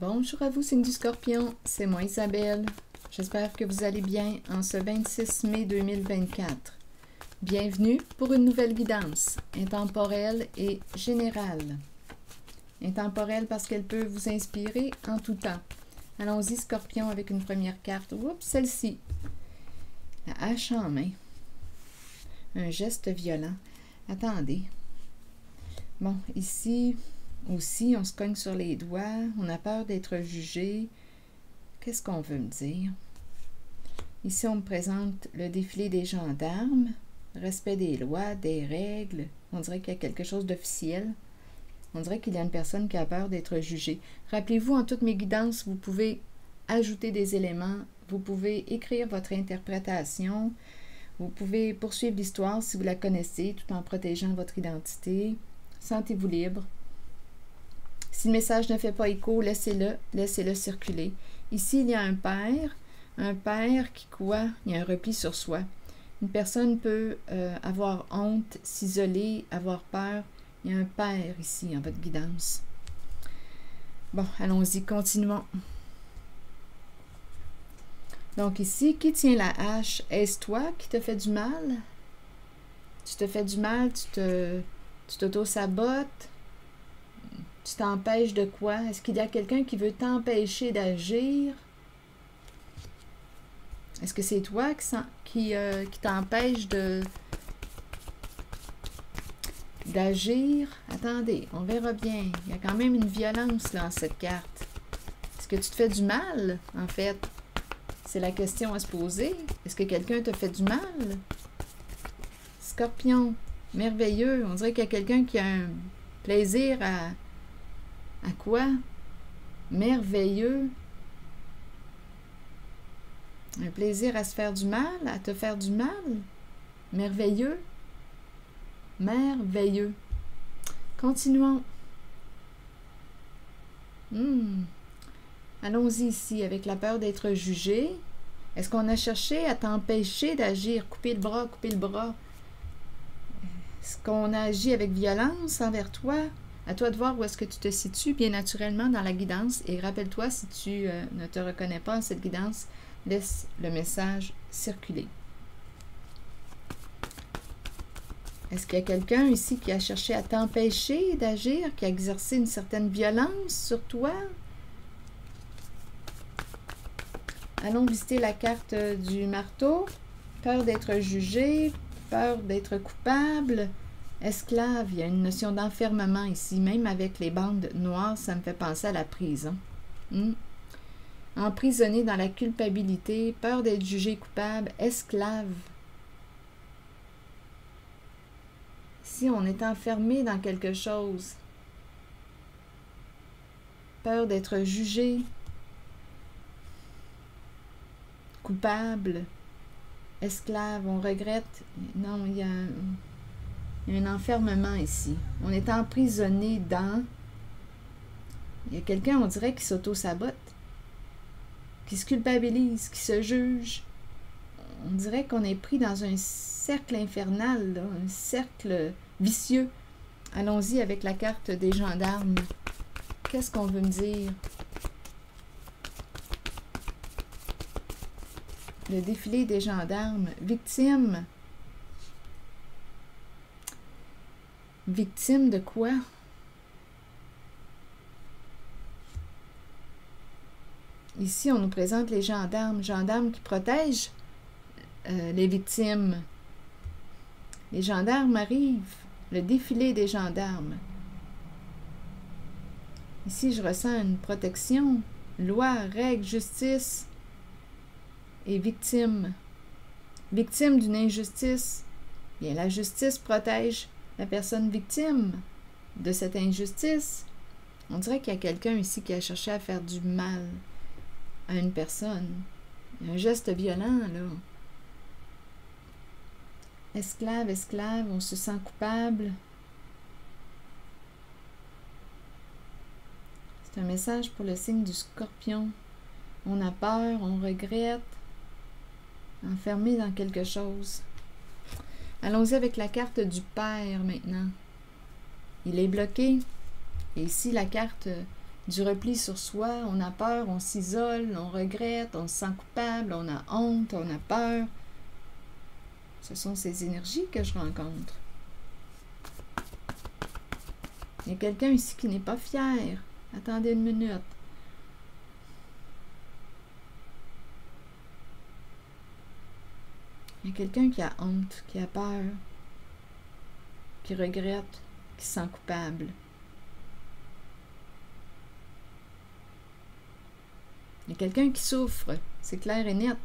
Bonjour à vous, signe du Scorpion, c'est moi Isabelle. J'espère que vous allez bien en ce 26 mai 2024. Bienvenue pour une nouvelle guidance, intemporelle et générale. Intemporelle parce qu'elle peut vous inspirer en tout temps. Allons-y Scorpion avec une première carte. Oups, celle-ci. La hache en main. Un geste violent. Attendez. Bon, ici... Aussi, on se cogne sur les doigts, on a peur d'être jugé. Qu'est-ce qu'on veut me dire? Ici, on me présente le défilé des gendarmes, respect des lois, des règles. On dirait qu'il y a quelque chose d'officiel. On dirait qu'il y a une personne qui a peur d'être jugée. Rappelez-vous, en toutes mes guidances, vous pouvez ajouter des éléments, vous pouvez écrire votre interprétation, vous pouvez poursuivre l'histoire si vous la connaissez, tout en protégeant votre identité. Sentez-vous libre. Si le message ne fait pas écho, laissez-le circuler. Ici, il y a un père qui quoi? Il y a un repli sur soi. Une personne peut avoir honte, s'isoler, avoir peur. Il y a un père ici en votre guidance. Bon, allons-y, continuons. Donc ici, qui tient la hache? Est-ce toi qui te fait du mal? Tu te fais du mal, tu t'auto-sabotes? Tu t'empêches de quoi? Est-ce qu'il y a quelqu'un qui veut t'empêcher d'agir? Est-ce que c'est toi qui t'empêche d'agir? Attendez, on verra bien. Il y a quand même une violence là, dans cette carte. Est-ce que tu te fais du mal, en fait? C'est la question à se poser. Est-ce que quelqu'un te fait du mal? Scorpion, merveilleux. On dirait qu'il y a quelqu'un qui a un plaisir à quoi? Merveilleux. Un plaisir à se faire du mal, à te faire du mal. Merveilleux. Merveilleux. Continuons. Allons-y ici avec la peur d'être jugé. Est-ce qu'on a cherché à t'empêcher d'agir? Couper le bras, couper le bras. Est-ce qu'on a agi avec violence envers toi? À toi de voir où est-ce que tu te situes bien naturellement dans la guidance. Et rappelle-toi, si tu ne te reconnais pas en cette guidance, laisse le message circuler. Est-ce qu'il y a quelqu'un ici qui a cherché à t'empêcher d'agir, qui a exercé une certaine violence sur toi? Allons visiter la carte du marteau. Peur d'être jugé, peur d'être coupable. Esclave, il y a une notion d'enfermement ici, même avec les bandes noires, ça me fait penser à la prison. Emprisonné dans la culpabilité, peur d'être jugé coupable, esclave. Ici, on est enfermé dans quelque chose. Peur d'être jugé, coupable, esclave, on regrette. Non, il y a un enfermement ici. On est emprisonné dans... Il y a quelqu'un, on dirait, qui s'auto-sabote, qui se culpabilise, qui se juge. On dirait qu'on est pris dans un cercle infernal, là, un cercle vicieux. Allons-y avec la carte des gendarmes. Qu'est-ce qu'on veut me dire? Le défilé des gendarmes. Victime. Victime de quoi? Ici, on nous présente les gendarmes. Gendarmes qui protègent les victimes. Les gendarmes arrivent. Le défilé des gendarmes. Ici, je ressens une protection. Loi, règle, justice et victime. Victime d'une injustice. Bien, la justice protège la personne victime de cette injustice. On dirait qu'il y a quelqu'un ici qui a cherché à faire du mal à une personne. Un geste violent, là. Esclave, esclave, on se sent coupable. C'est un message pour le signe du Scorpion. On a peur, on regrette, enfermé dans quelque chose. Allons-y avec la carte du Père maintenant. Il est bloqué. Et ici, la carte du repli sur soi, on a peur, on s'isole, on regrette, on se sent coupable, on a honte, on a peur. Ce sont ces énergies que je rencontre. Il y a quelqu'un ici qui n'est pas fier. Attendez une minute. Il y a quelqu'un qui a honte, qui a peur, qui regrette, qui se sent coupable. Il y a quelqu'un qui souffre, c'est clair et net.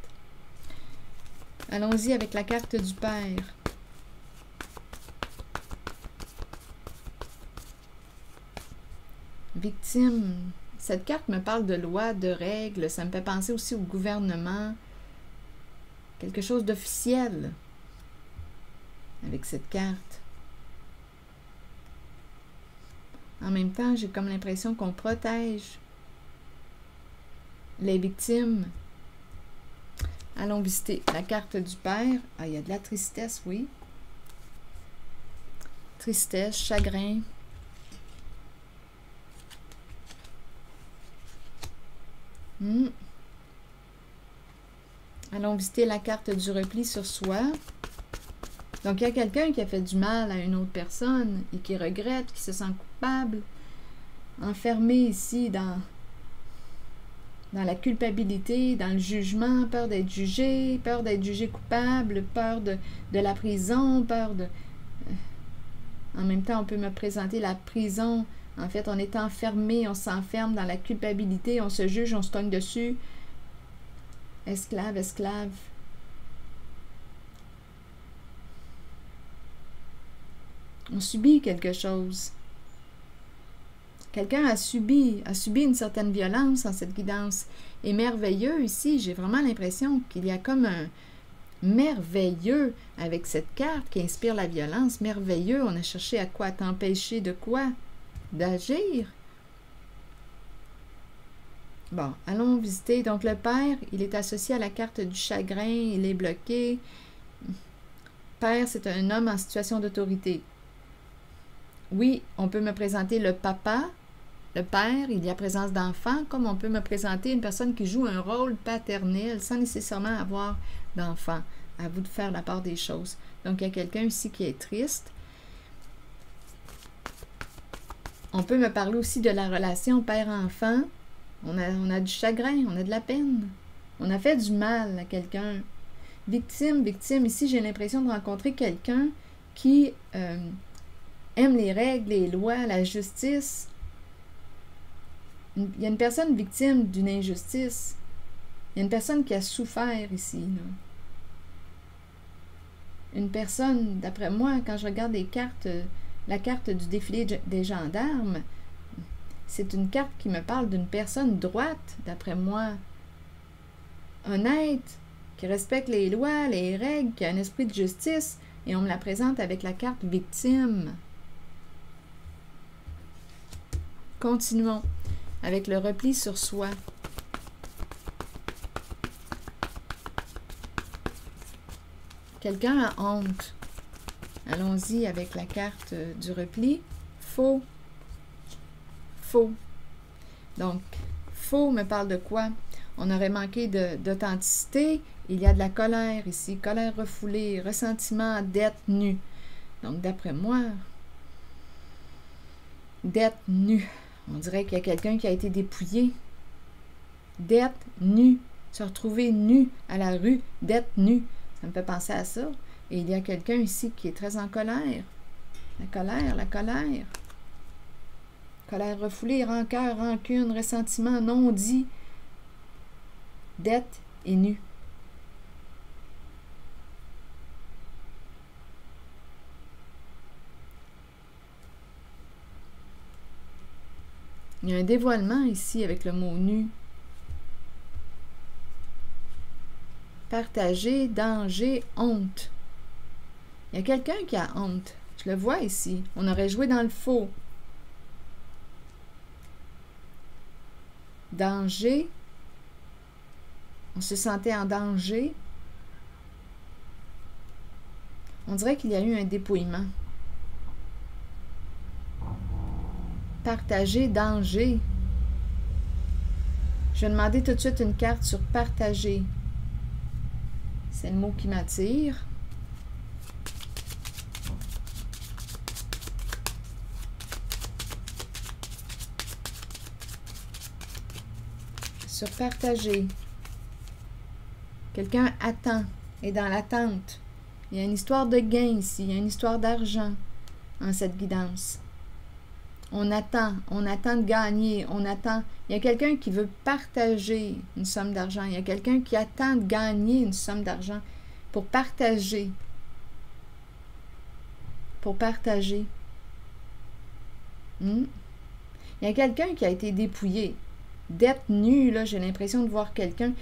Allons-y avec la carte du Père. Victime. Cette carte me parle de loi, de règles, ça me fait penser aussi au gouvernement. Quelque chose d'officiel avec cette carte. En même temps, j'ai comme l'impression qu'on protège les victimes. Allons visiter la carte du Père. Ah, il y a de la tristesse, oui. Tristesse, chagrin. Allons visiter la carte du repli sur soi. Donc, il y a quelqu'un qui a fait du mal à une autre personne et qui regrette, qui se sent coupable, enfermé ici dans la culpabilité, dans le jugement, peur d'être jugé coupable, peur de la prison, peur de... En même temps, on peut me présenter la prison. En fait, on est enfermé, on s'enferme dans la culpabilité, on se juge, on se cogne dessus. Esclave, esclave. On subit quelque chose. Quelqu'un a subi une certaine violence en cette guidance. Et merveilleux ici, j'ai vraiment l'impression qu'il y a comme un merveilleux avec cette carte qui inspire la violence. Merveilleux, on a cherché à quoi? T'empêcher de quoi? D'agir. Bon, allons visiter. Donc, le Père, il est associé à la carte du chagrin, il est bloqué. Père, c'est un homme en situation d'autorité. Oui, on peut me présenter le papa, le père, il y a présence d'enfant, comme on peut me présenter une personne qui joue un rôle paternel sans nécessairement avoir d'enfant. À vous de faire la part des choses. Donc, il y a quelqu'un ici qui est triste. On peut me parler aussi de la relation père-enfant. On a du chagrin, on a de la peine. On a fait du mal à quelqu'un. Victime, victime. Ici, j'ai l'impression de rencontrer quelqu'un qui aime les règles, les lois, la justice. Il y a une personne victime d'une injustice. Il y a une personne qui a souffert ici. Là. Une personne, d'après moi, quand je regarde les cartes, la carte du défilé des gendarmes, c'est une carte qui me parle d'une personne droite, d'après moi, honnête, qui respecte les lois, les règles, qui a un esprit de justice, et on me la présente avec la carte victime. Continuons avec le repli sur soi. Quelqu'un a honte. Allons-y avec la carte du repli. Faux. Faux. Donc, faux me parle de quoi? On aurait manqué d'authenticité. Il y a de la colère ici. Colère refoulée, ressentiment, dette nue. Donc, d'après moi, dette nue. On dirait qu'il y a quelqu'un qui a été dépouillé. Dette nue. Se retrouver nu à la rue. Dette nue. Ça me fait penser à ça. Et il y a quelqu'un ici qui est très en colère. La colère, la colère. Colère refoulée, rancœur, rancune, ressentiment non dit. Dette et nu. Il y a un dévoilement ici avec le mot nu. Partager, danger, honte. Il y a quelqu'un qui a honte. Je le vois ici. On aurait joué dans le faux. Danger. On se sentait en danger. On dirait qu'il y a eu un dépouillement. Partager, danger. Je vais demander tout de suite une carte sur partager. C'est le mot qui m'attire. Sur partager. Quelqu'un attend, est dans l'attente. Il y a une histoire de gain ici, il y a une histoire d'argent en cette guidance. On attend de gagner, on attend. Il y a quelqu'un qui veut partager une somme d'argent. Il y a quelqu'un qui attend de gagner une somme d'argent pour partager. Pour partager. Il y a quelqu'un qui a été dépouillé. Dette nue, là, j'ai l'impression de voir quelqu'un.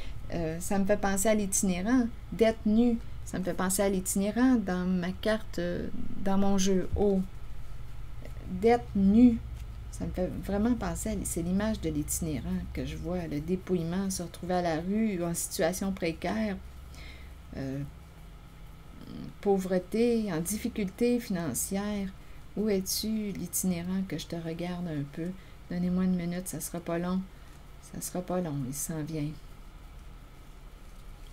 Ça me fait penser à l'itinérant. Dette nue, ça me fait penser à l'itinérant dans ma carte, dans mon jeu haut. Dette nue, ça me fait vraiment penser à... C'est l'image de l'itinérant que je vois, le dépouillement, se retrouver à la rue, en situation précaire, pauvreté, en difficulté financière. Où es-tu, l'itinérant, que je te regarde un peu? Donnez-moi une minute, ça sera pas long. Ça sera pas long, il s'en vient.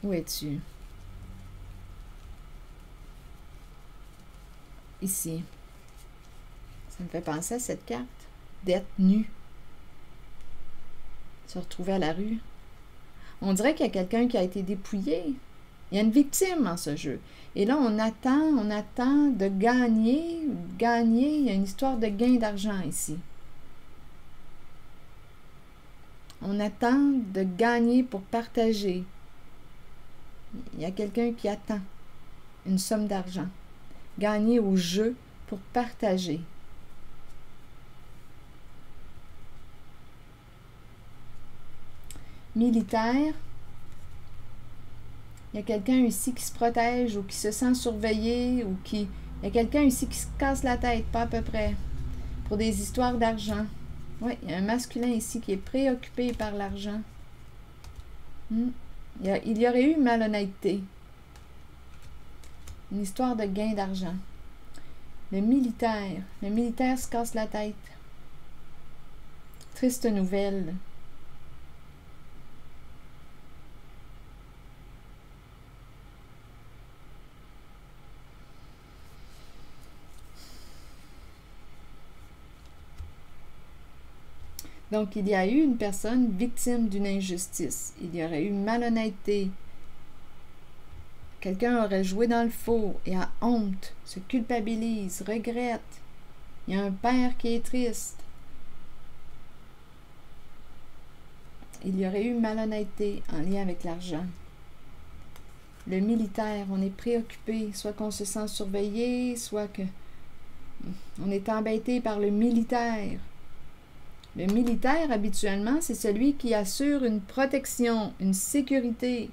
Où es-tu? Ici. Ça me fait penser à cette carte. D'être nu. Se retrouver à la rue. On dirait qu'il y a quelqu'un qui a été dépouillé. Il y a une victime en ce jeu. Et là, on attend de gagner. Gagner, il y a une histoire de gain d'argent ici. On attend de gagner pour partager. Il y a quelqu'un qui attend une somme d'argent. Gagner au jeu pour partager. Militaire. Il y a quelqu'un ici qui se protège ou qui se sent surveillé ou qui... Il y a quelqu'un ici qui se casse la tête, pas à peu près, pour des histoires d'argent. Oui, il y a un masculin ici qui est préoccupé par l'argent. Il y aurait eu malhonnêteté. Une histoire de gain d'argent. Le militaire se casse la tête. Triste nouvelle. Donc, il y a eu une personne victime d'une injustice. Il y aurait eu malhonnêteté. Quelqu'un aurait joué dans le faux et a honte, se culpabilise, regrette. Il y a un père qui est triste. Il y aurait eu malhonnêteté en lien avec l'argent. Le militaire, on est préoccupé, soit qu'on se sent surveillé, soit que on est embêté par le militaire. Le militaire, habituellement, c'est celui qui assure une protection, une sécurité.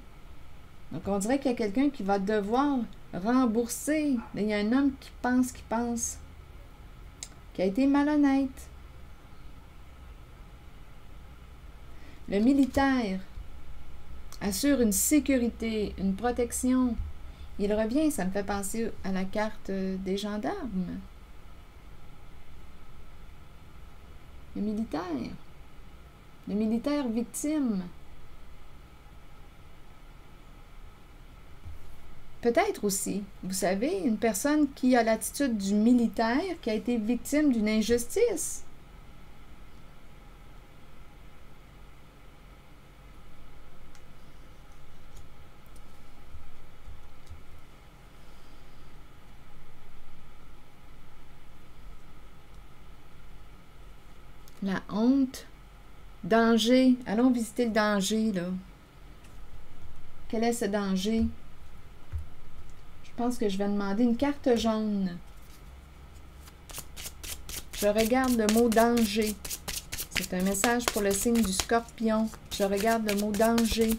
Donc, on dirait qu'il y a quelqu'un qui va devoir rembourser. Il y a un homme qui pense, qui a été malhonnête. Le militaire assure une sécurité, une protection. Il revient, ça me fait penser à la carte des gendarmes. Le militaire victime. Peut-être aussi, vous savez, une personne qui a l'attitude du militaire qui a été victime d'une injustice. La honte. Danger. Allons visiter le danger, là. Quel est ce danger? Je pense que je vais demander une carte jaune. Je regarde le mot danger. C'est un message pour le signe du Scorpion. Je regarde le mot danger.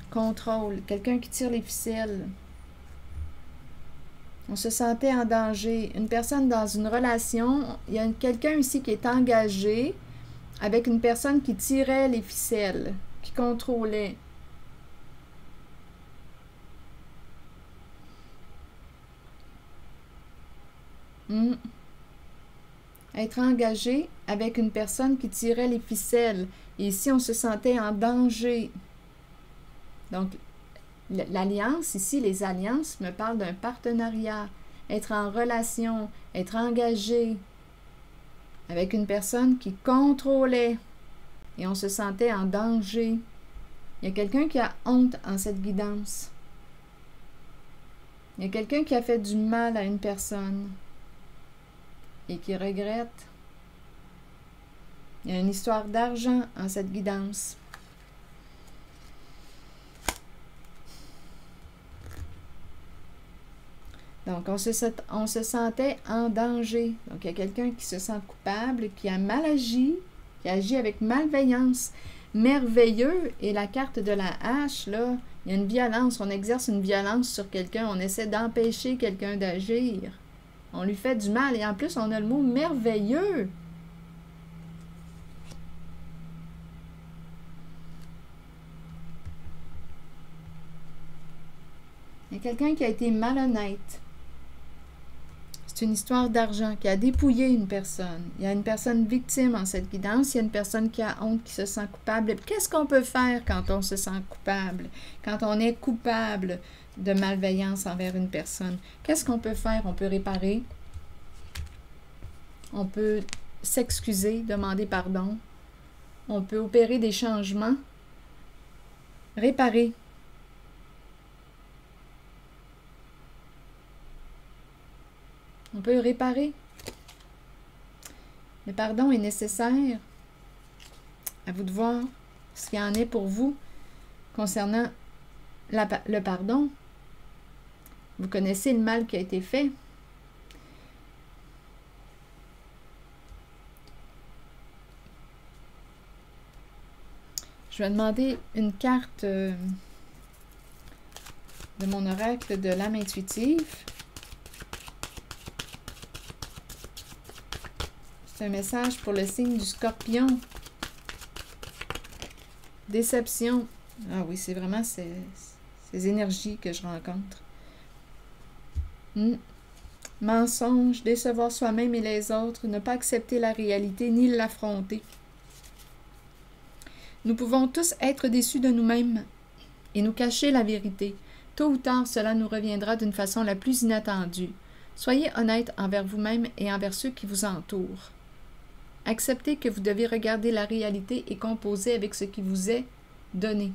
Contrôle. Quelqu'un qui tire les ficelles. On se sentait en danger. Une personne dans une relation, il y a quelqu'un ici qui est engagé avec une personne qui tirait les ficelles, qui contrôlait. Être engagé avec une personne qui tirait les ficelles. Et ici, on se sentait en danger. Donc, l'alliance, ici, les alliances me parlent d'un partenariat. Être en relation, être engagé avec une personne qui contrôlait. Et on se sentait en danger. Il y a quelqu'un qui a honte en cette guidance. Il y a quelqu'un qui a fait du mal à une personne et qui regrette. Il y a une histoire d'argent en cette guidance. Donc, on se sentait en danger. Donc, il y a quelqu'un qui se sent coupable, qui a mal agi, qui agit avec malveillance. Merveilleux, et la carte de la hache, là, il y a une violence, on exerce une violence sur quelqu'un, on essaie d'empêcher quelqu'un d'agir. On lui fait du mal, et en plus, on a le mot merveilleux. Il y a quelqu'un qui a été malhonnête. C'est une histoire d'argent qui a dépouillé une personne. Il y a une personne victime en cette guidance. Il y a une personne qui a honte, qui se sent coupable. Qu'est-ce qu'on peut faire quand on se sent coupable? Quand on est coupable de malveillance envers une personne? Qu'est-ce qu'on peut faire? On peut réparer. On peut s'excuser, demander pardon. On peut opérer des changements. Réparer. On peut réparer. Le pardon est nécessaire. À vous de voir ce qu'il y en est pour vous concernant le pardon. Vous connaissez le mal qui a été fait. Je vais demander une carte de mon oracle de l'âme intuitive. C'est un message pour le signe du Scorpion. Déception. Ah oui, c'est vraiment ces énergies que je rencontre. Mensonge, décevoir soi-même et les autres, ne pas accepter la réalité ni l'affronter. Nous pouvons tous être déçus de nous-mêmes et nous cacher la vérité. Tôt ou tard, cela nous reviendra d'une façon la plus inattendue. Soyez honnête envers vous-même et envers ceux qui vous entourent. Acceptez que vous devez regarder la réalité et composer avec ce qui vous est donné.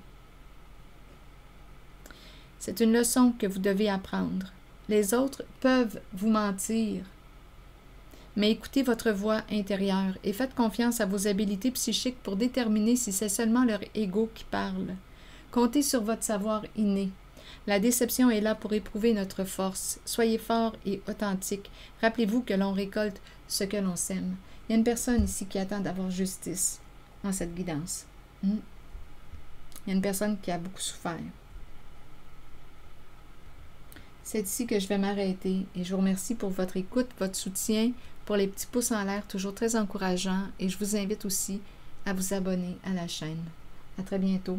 C'est une leçon que vous devez apprendre. Les autres peuvent vous mentir, mais écoutez votre voix intérieure et faites confiance à vos habiletés psychiques pour déterminer si c'est seulement leur ego qui parle. Comptez sur votre savoir inné. La déception est là pour éprouver notre force. Soyez fort et authentique. Rappelez-vous que l'on récolte ce que l'on sème. Il y a une personne ici qui attend d'avoir justice dans cette guidance. Il y a une personne qui a beaucoup souffert. C'est ici que je vais m'arrêter et je vous remercie pour votre écoute, votre soutien, pour les petits pouces en l'air, toujours très encourageants, et je vous invite aussi à vous abonner à la chaîne. À très bientôt.